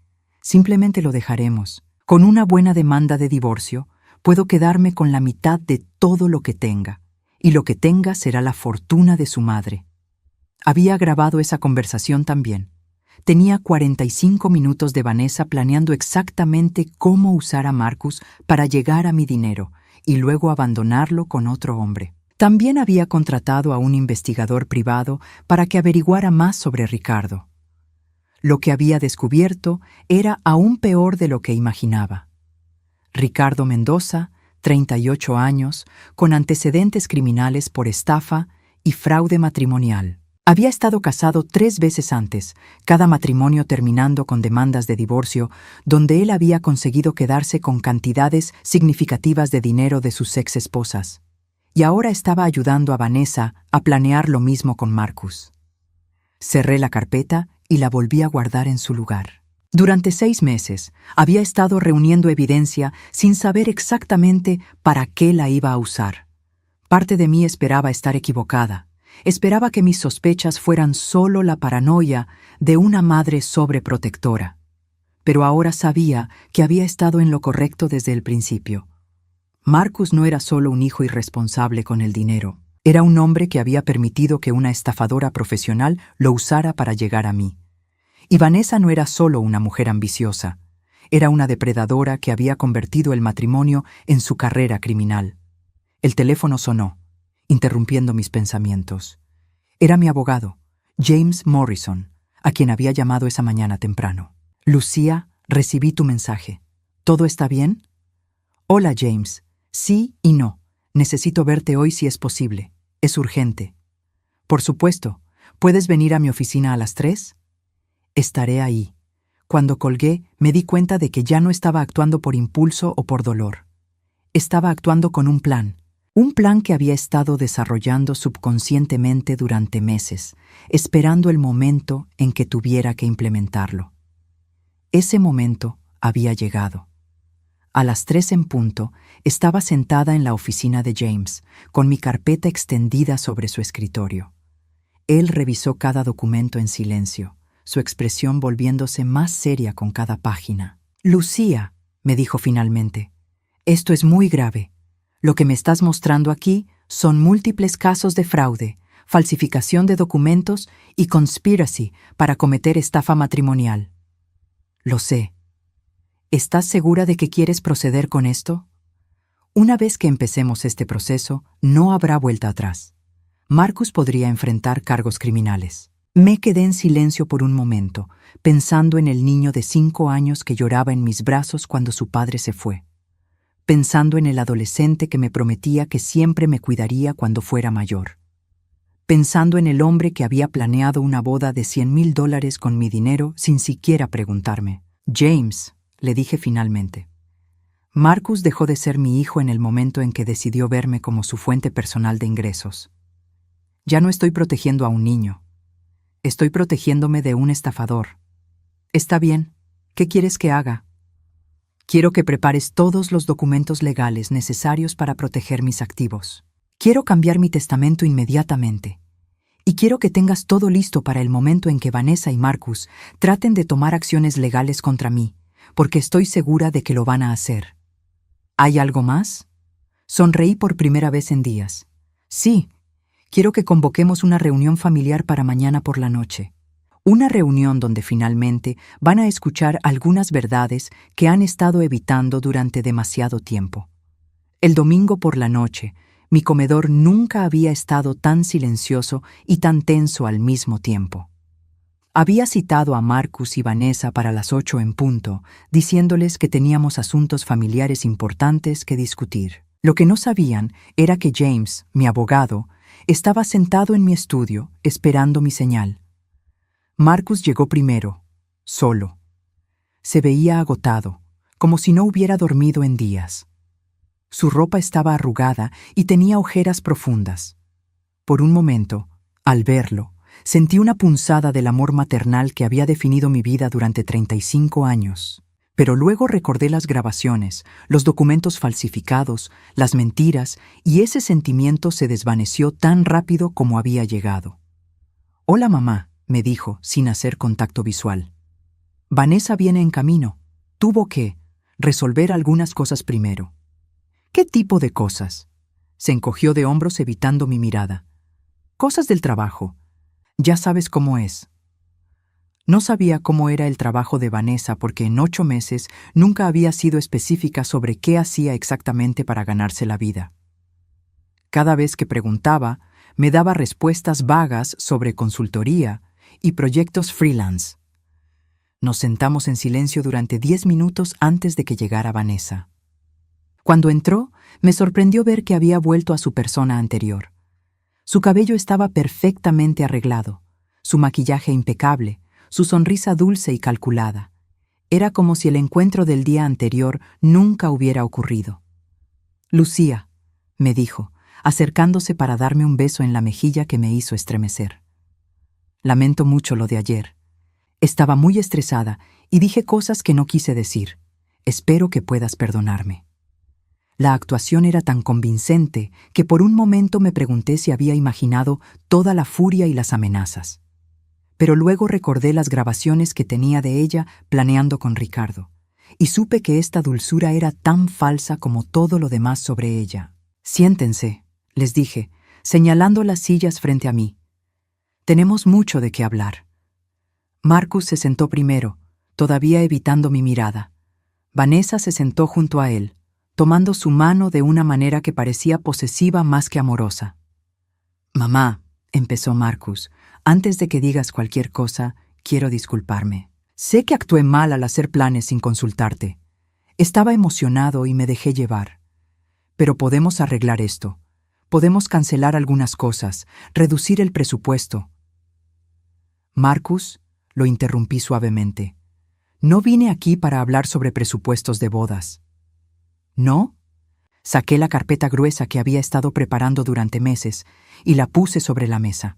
Simplemente lo dejaremos. Con una buena demanda de divorcio, puedo quedarme con la mitad de todo lo que tenga, y lo que tenga será la fortuna de su madre. Había grabado esa conversación también. Tenía 45 minutos de Vanessa planeando exactamente cómo usar a Marcus para llegar a mi dinero y luego abandonarlo con otro hombre. También había contratado a un investigador privado para que averiguara más sobre Ricardo. Lo que había descubierto era aún peor de lo que imaginaba. Ricardo Mendoza, 38 años, con antecedentes criminales por estafa y fraude matrimonial. Había estado casado 3 veces antes, cada matrimonio terminando con demandas de divorcio, donde él había conseguido quedarse con cantidades significativas de dinero de sus ex esposas. Y ahora estaba ayudando a Vanessa a planear lo mismo con Marcus. Cerré la carpeta y la volví a guardar en su lugar. Durante 6 meses había estado reuniendo evidencia sin saber exactamente para qué la iba a usar. Parte de mí esperaba estar equivocada, Esperaba que mis sospechas fueran solo la paranoia de una madre sobreprotectora. Pero ahora sabía que había estado en lo correcto desde el principio. Marcus no era solo un hijo irresponsable con el dinero. Era un hombre que había permitido que una estafadora profesional lo usara para llegar a mí. Y Vanessa no era solo una mujer ambiciosa. Era una depredadora que había convertido el matrimonio en su carrera criminal. El teléfono sonó, interrumpiendo mis pensamientos. Era mi abogado, James Morrison, a quien había llamado esa mañana temprano. Lucía, recibí tu mensaje. ¿Todo está bien? Hola, James. Sí y no. Necesito verte hoy si es posible. Es urgente. Por supuesto. ¿Puedes venir a mi oficina a las 3? Estaré ahí. Cuando colgué, me di cuenta de que ya no estaba actuando por impulso o por dolor. Estaba actuando con un plan que había estado desarrollando subconscientemente durante meses, esperando el momento en que tuviera que implementarlo. Ese momento había llegado. A las 3 en punto, estaba sentada en la oficina de James, con mi carpeta extendida sobre su escritorio. Él revisó cada documento en silencio, su expresión volviéndose más seria con cada página. Lucía, me dijo finalmente, esto es muy grave. Lo que me estás mostrando aquí son múltiples casos de fraude, falsificación de documentos y conspiracy para cometer estafa matrimonial. Lo sé. ¿Estás segura de que quieres proceder con esto? Una vez que empecemos este proceso, no habrá vuelta atrás. Marcus podría enfrentar cargos criminales. Me quedé en silencio por un momento, pensando en el niño de 5 años que lloraba en mis brazos cuando su padre se fue. Pensando en el adolescente que me prometía que siempre me cuidaría cuando fuera mayor. Pensando en el hombre que había planeado una boda de $100,000 con mi dinero sin siquiera preguntarme. James, le dije finalmente. Marcus dejó de ser mi hijo en el momento en que decidió verme como su fuente personal de ingresos. Ya no estoy protegiendo a un niño. Estoy protegiéndome de un estafador. Está bien. ¿Qué quieres que haga? Quiero que prepares todos los documentos legales necesarios para proteger mis activos. Quiero cambiar mi testamento inmediatamente. Y quiero que tengas todo listo para el momento en que Vanessa y Marcus traten de tomar acciones legales contra mí, porque estoy segura de que lo van a hacer. ¿Hay algo más? Sonreí por primera vez en días. Sí, quiero que convoquemos una reunión familiar para mañana por la noche. Una reunión donde finalmente van a escuchar algunas verdades que han estado evitando durante demasiado tiempo. El domingo por la noche, mi comedor nunca había estado tan silencioso y tan tenso al mismo tiempo. Había citado a Marcus y Vanessa para las 8 en punto, diciéndoles que teníamos asuntos familiares importantes que discutir. Lo que no sabían era que James, mi abogado, estaba sentado en mi estudio, esperando mi señal. Marcus llegó primero, solo. Se veía agotado, como si no hubiera dormido en días. Su ropa estaba arrugada y tenía ojeras profundas. Por un momento, al verlo, sentí una punzada del amor maternal que había definido mi vida durante 35 años. Pero luego recordé las grabaciones, los documentos falsificados, las mentiras, y ese sentimiento se desvaneció tan rápido como había llegado. «Hola, mamá», me dijo, sin hacer contacto visual. «Vanessa viene en camino. Tuvo que resolver algunas cosas primero». «¿Qué tipo de cosas?» Se encogió de hombros evitando mi mirada. «Cosas del trabajo. Ya sabes cómo es». No sabía cómo era el trabajo de Vanessa porque en 8 meses nunca había sido específica sobre qué hacía exactamente para ganarse la vida. Cada vez que preguntaba, me daba respuestas vagas sobre consultoría y proyectos freelance. Nos sentamos en silencio durante 10 minutos antes de que llegara Vanessa. Cuando entró, me sorprendió ver que había vuelto a su persona anterior. Su cabello estaba perfectamente arreglado, su maquillaje impecable, su sonrisa dulce y calculada. Era como si el encuentro del día anterior nunca hubiera ocurrido. «Lucía», me dijo, acercándose para darme un beso en la mejilla que me hizo estremecer. «Lamento mucho lo de ayer. Estaba muy estresada y dije cosas que no quise decir. Espero que puedas perdonarme». La actuación era tan convincente que por un momento me pregunté si había imaginado toda la furia y las amenazas. Pero luego recordé las grabaciones que tenía de ella planeando con Ricardo, y supe que esta dulzura era tan falsa como todo lo demás sobre ella. «Siéntense», les dije, señalando las sillas frente a mí. «Tenemos mucho de qué hablar». Marcus se sentó primero, todavía evitando mi mirada. Vanessa se sentó junto a él, tomando su mano de una manera que parecía posesiva más que amorosa. «Mamá», empezó Marcus, «antes de que digas cualquier cosa, quiero disculparme. Sé que actué mal al hacer planes sin consultarte. Estaba emocionado y me dejé llevar. Pero podemos arreglar esto. Podemos cancelar algunas cosas, reducir el presupuesto». «Marcus», lo interrumpí suavemente, «no vine aquí para hablar sobre presupuestos de bodas». «¿No?». Saqué la carpeta gruesa que había estado preparando durante meses y la puse sobre la mesa.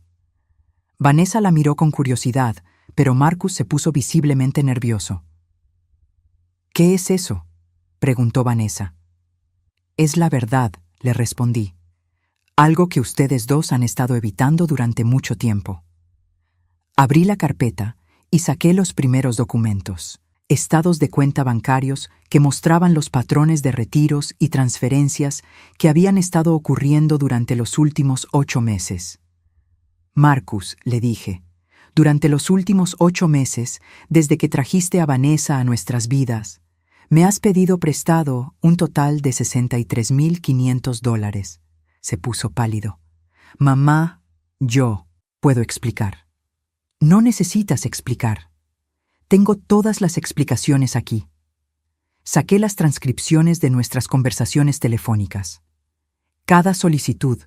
Vanessa la miró con curiosidad, pero Marcus se puso visiblemente nervioso. «¿Qué es eso?», preguntó Vanessa. «Es la verdad», le respondí. «Algo que ustedes dos han estado evitando durante mucho tiempo». Abrí la carpeta y saqué los primeros documentos, estados de cuenta bancarios que mostraban los patrones de retiros y transferencias que habían estado ocurriendo durante los últimos 8 meses. «Marcus», le dije, «durante los últimos 8 meses, desde que trajiste a Vanessa a nuestras vidas, me has pedido prestado un total de $63,500. Se puso pálido. «Mamá, yo puedo explicar». «No necesitas explicar. Tengo todas las explicaciones aquí». Saqué las transcripciones de nuestras conversaciones telefónicas. Cada solicitud,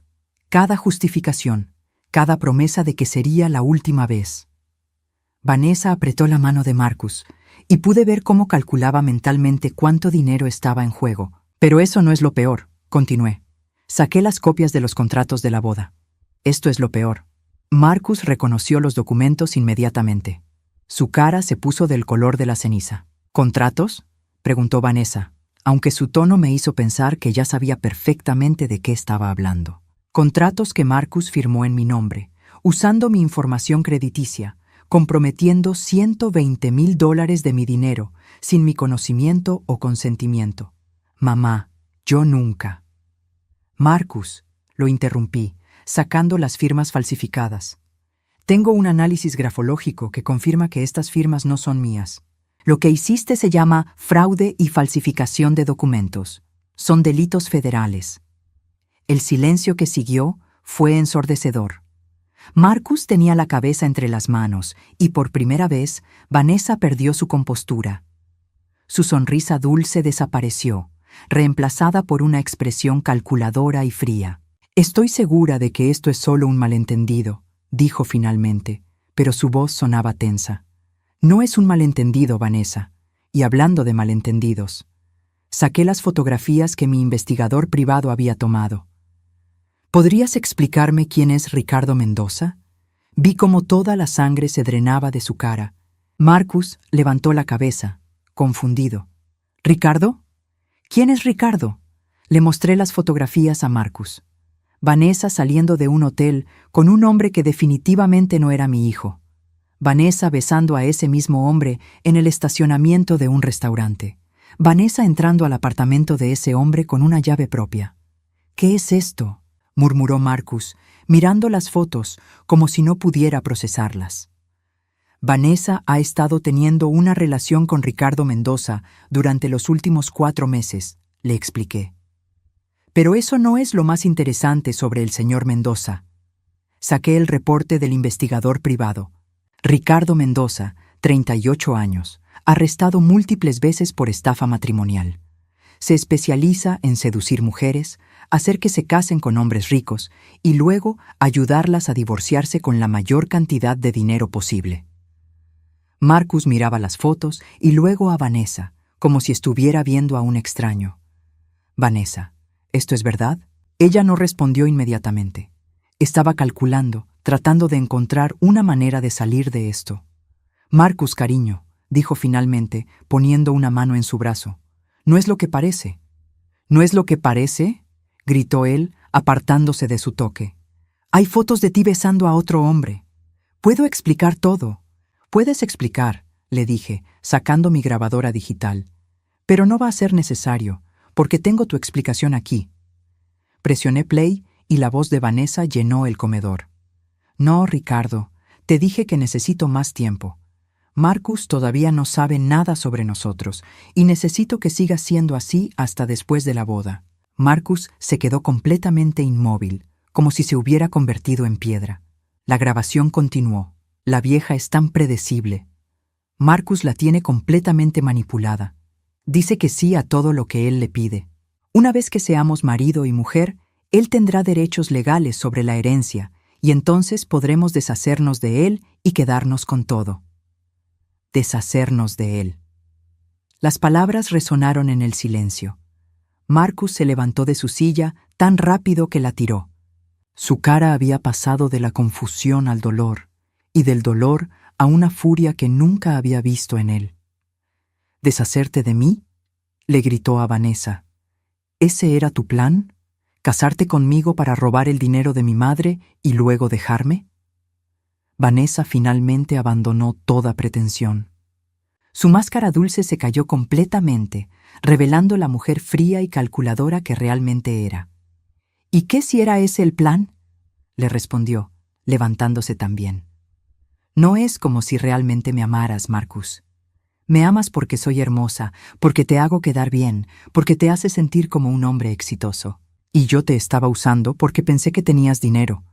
cada justificación, cada promesa de que sería la última vez. Vanessa apretó la mano de Marcus y pude ver cómo calculaba mentalmente cuánto dinero estaba en juego. «Pero eso no es lo peor», continué. Saqué las copias de los contratos de la boda. «Esto es lo peor». Marcus reconoció los documentos inmediatamente. Su cara se puso del color de la ceniza. «¿Contratos?», preguntó Vanessa, aunque su tono me hizo pensar que ya sabía perfectamente de qué estaba hablando. Contratos que Marcus firmó en mi nombre, usando mi información crediticia, comprometiendo $120,000 de mi dinero, sin mi conocimiento o consentimiento. «Mamá, yo nunca». «Marcus», lo interrumpí, sacando las firmas falsificadas. «Tengo un análisis grafológico que confirma que estas firmas no son mías. Lo que hiciste se llama fraude y falsificación de documentos. Son delitos federales». El silencio que siguió fue ensordecedor. Marcus tenía la cabeza entre las manos y por primera vez Vanessa perdió su compostura. Su sonrisa dulce desapareció, reemplazada por una expresión calculadora y fría. «Estoy segura de que esto es solo un malentendido», dijo finalmente, pero su voz sonaba tensa. «No es un malentendido, Vanessa. Y hablando de malentendidos». Saqué las fotografías que mi investigador privado había tomado. «¿Podrías explicarme quién es Ricardo Mendoza?». Vi cómo toda la sangre se drenaba de su cara. Marcus levantó la cabeza, confundido. «¿Ricardo? ¿Quién es Ricardo?». Le mostré las fotografías a Marcus. Vanessa saliendo de un hotel con un hombre que definitivamente no era mi hijo. Vanessa besando a ese mismo hombre en el estacionamiento de un restaurante. Vanessa entrando al apartamento de ese hombre con una llave propia. «¿Qué es esto?», murmuró Marcus, mirando las fotos como si no pudiera procesarlas. «Vanessa ha estado teniendo una relación con Ricardo Mendoza durante los últimos 4 meses», le expliqué. «Pero eso no es lo más interesante sobre el señor Mendoza». Saqué el reporte del investigador privado. Ricardo Mendoza, 38 años, arrestado múltiples veces por estafa matrimonial. Se especializa en seducir mujeres, hacer que se casen con hombres ricos y luego ayudarlas a divorciarse con la mayor cantidad de dinero posible. Marcus miraba las fotos y luego a Vanessa, como si estuviera viendo a un extraño. «Vanessa, ¿esto es verdad?». Ella no respondió inmediatamente. Estaba calculando, tratando de encontrar una manera de salir de esto. «Marcus, cariño», dijo finalmente, poniendo una mano en su brazo, «no es lo que parece». ¿No es lo que parece?, gritó él, apartándose de su toque. Hay fotos de ti besando a otro hombre. Puedo explicar todo. Puedes explicar, le dije, sacando mi grabadora digital. Pero no va a ser necesario, porque tengo tu explicación aquí. Presioné play y la voz de Vanessa llenó el comedor. No, Ricardo, te dije que necesito más tiempo. Marcus todavía no sabe nada sobre nosotros y necesito que siga siendo así hasta después de la boda. Marcus se quedó completamente inmóvil, como si se hubiera convertido en piedra. La grabación continuó. La vieja es tan predecible. Marcus la tiene completamente manipulada. Dice que sí a todo lo que él le pide. Una vez que seamos marido y mujer, él tendrá derechos legales sobre la herencia y entonces podremos deshacernos de él y quedarnos con todo. Deshacernos de él. Las palabras resonaron en el silencio. Marcus se levantó de su silla tan rápido que la tiró. Su cara había pasado de la confusión al dolor, y del dolor a una furia que nunca había visto en él. ¿Deshacerte de mí?, le gritó a Vanessa. ¿Ese era tu plan? ¿Casarte conmigo para robar el dinero de mi madre y luego dejarme? Vanessa finalmente abandonó toda pretensión. Su máscara dulce se cayó completamente, revelando la mujer fría y calculadora que realmente era. ¿Y qué si era ese el plan?, le respondió, levantándose también. No es como si realmente me amaras, Marcus. Me amas porque soy hermosa, porque te hago quedar bien, porque te hace sentir como un hombre exitoso. Y yo te estaba usando porque pensé que tenías dinero.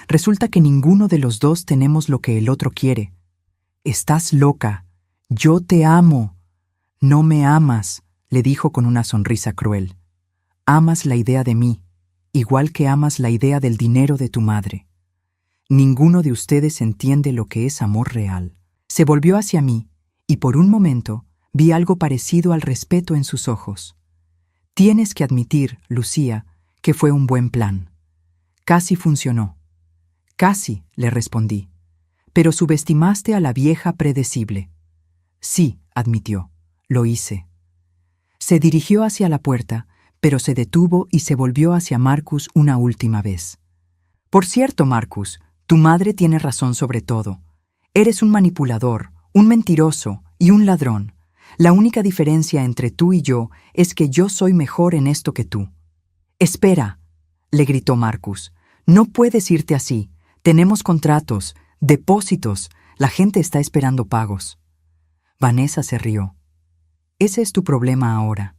Resulta que ninguno de los dos tenemos lo que el otro quiere. Estás loca. Yo te amo. No me amas, le dijo con una sonrisa cruel. Amas la idea de mí, igual que amas la idea del dinero de tu madre. Ninguno de ustedes entiende lo que es amor real. Se volvió hacia mí, y por un momento vi algo parecido al respeto en sus ojos. Tienes que admitir, Lucía, que fue un buen plan. Casi funcionó. Casi, le respondí. Pero subestimaste a la vieja predecible. Sí, admitió. Lo hice. Se dirigió hacia la puerta, pero se detuvo y se volvió hacia Marcus una última vez. Por cierto, Marcus, tu madre tiene razón sobre todo. Eres un manipulador, un mentiroso y un ladrón. La única diferencia entre tú y yo es que yo soy mejor en esto que tú. Espera, le gritó Marcus. No puedes irte así. Tenemos contratos, depósitos. La gente está esperando pagos. Vanessa se rió. Ese es tu problema ahora.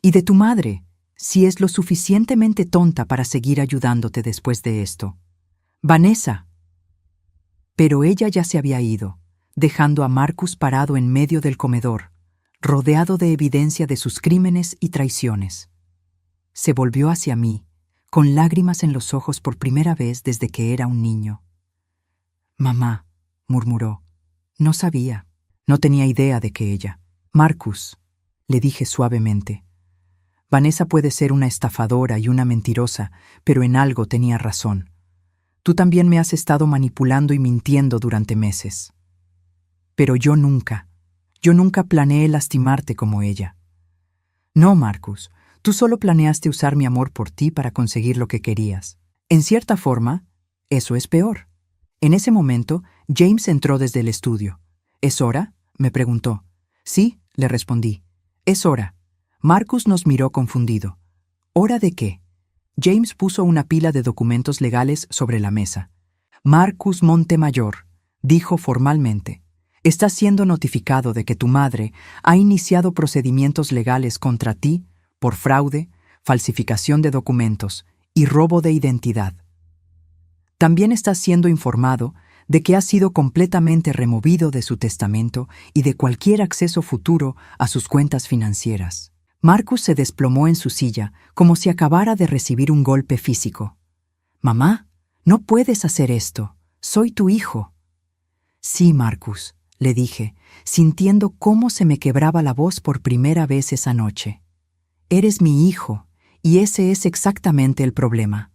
Y de tu madre, si es lo suficientemente tonta para seguir ayudándote después de esto. Vanessa. Pero ella ya se había ido, dejando a Marcus parado en medio del comedor, rodeado de evidencia de sus crímenes y traiciones. Se volvió hacia mí, con lágrimas en los ojos por primera vez desde que era un niño. Mamá, murmuró. No sabía. No tenía idea de que ella. Marcus, le dije suavemente. Vanessa puede ser una estafadora y una mentirosa, pero en algo tenía razón. Tú también me has estado manipulando y mintiendo durante meses. Pero yo nunca planeé lastimarte como ella. No, Marcus, tú solo planeaste usar mi amor por ti para conseguir lo que querías. En cierta forma, eso es peor. En ese momento, James entró desde el estudio. ¿Es hora?, me preguntó. Sí, le respondí. Es hora. Marcus nos miró confundido. ¿Hora de qué? James puso una pila de documentos legales sobre la mesa. Marcus Montemayor, dijo formalmente, estás siendo notificado de que tu madre ha iniciado procedimientos legales contra ti por fraude, falsificación de documentos y robo de identidad. También estás siendo informado de que ha sido completamente removido de su testamento y de cualquier acceso futuro a sus cuentas financieras. Marcus se desplomó en su silla como si acabara de recibir un golpe físico. «Mamá, no puedes hacer esto. Soy tu hijo». «Sí, Marcus», le dije, sintiendo cómo se me quebraba la voz por primera vez esa noche. «Eres mi hijo, y ese es exactamente el problema».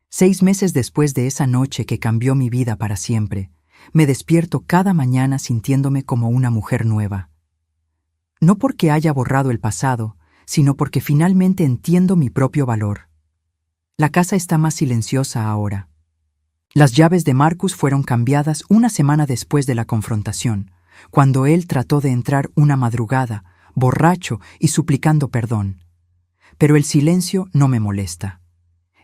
6 meses después de esa noche que cambió mi vida para siempre, me despierto cada mañana sintiéndome como una mujer nueva. No porque haya borrado el pasado, sino porque finalmente entiendo mi propio valor. La casa está más silenciosa ahora. Las llaves de Marcus fueron cambiadas una semana después de la confrontación, cuando él trató de entrar una madrugada, borracho y suplicando perdón. Pero el silencio no me molesta.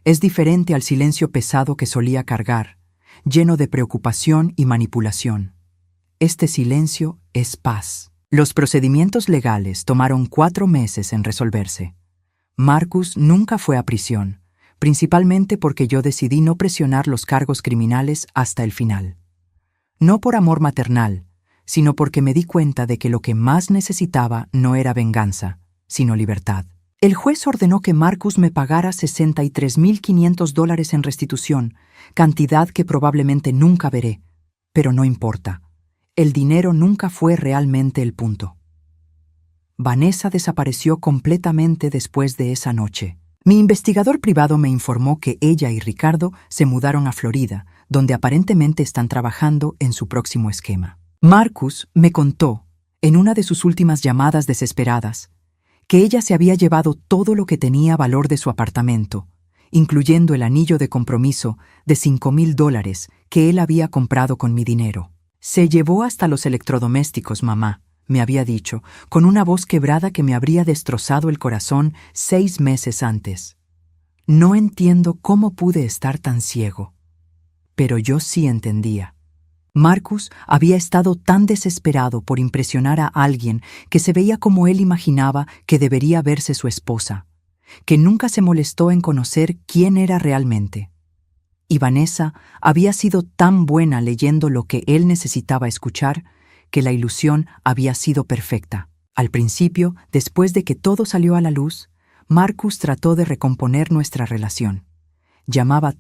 Es diferente al silencio pesado que solía cargar, lleno de preocupación y manipulación. Este silencio es paz. Los procedimientos legales tomaron 4 meses en resolverse. Marcus nunca fue a prisión, principalmente porque yo decidí no presionar los cargos criminales hasta el final. No por amor maternal, sino porque me di cuenta de que lo que más necesitaba no era venganza, sino libertad. El juez ordenó que Marcus me pagara $63,500 en restitución, cantidad que probablemente nunca veré, pero no importa. El dinero nunca fue realmente el punto. Vanessa desapareció completamente después de esa noche. Mi investigador privado me informó que ella y Ricardo se mudaron a Florida, donde aparentemente están trabajando en su próximo esquema. Marcus me contó, en una de sus últimas llamadas desesperadas, que ella se había llevado todo lo que tenía valor de su apartamento, incluyendo el anillo de compromiso de $5,000 que él había comprado con mi dinero. Se llevó hasta los electrodomésticos, mamá, me había dicho, con una voz quebrada que me habría destrozado el corazón 6 meses antes. No entiendo cómo pude estar tan ciego. Pero yo sí entendía. Marcus había estado tan desesperado por impresionar a alguien que se veía como él imaginaba que debería verse su esposa, que nunca se molestó en conocer quién era realmente. Y Vanessa había sido tan buena leyendo lo que él necesitaba escuchar, que la ilusión había sido perfecta. Al principio, después de que todo salió a la luz, Marcus trató de recomponer nuestra relación. Llamaba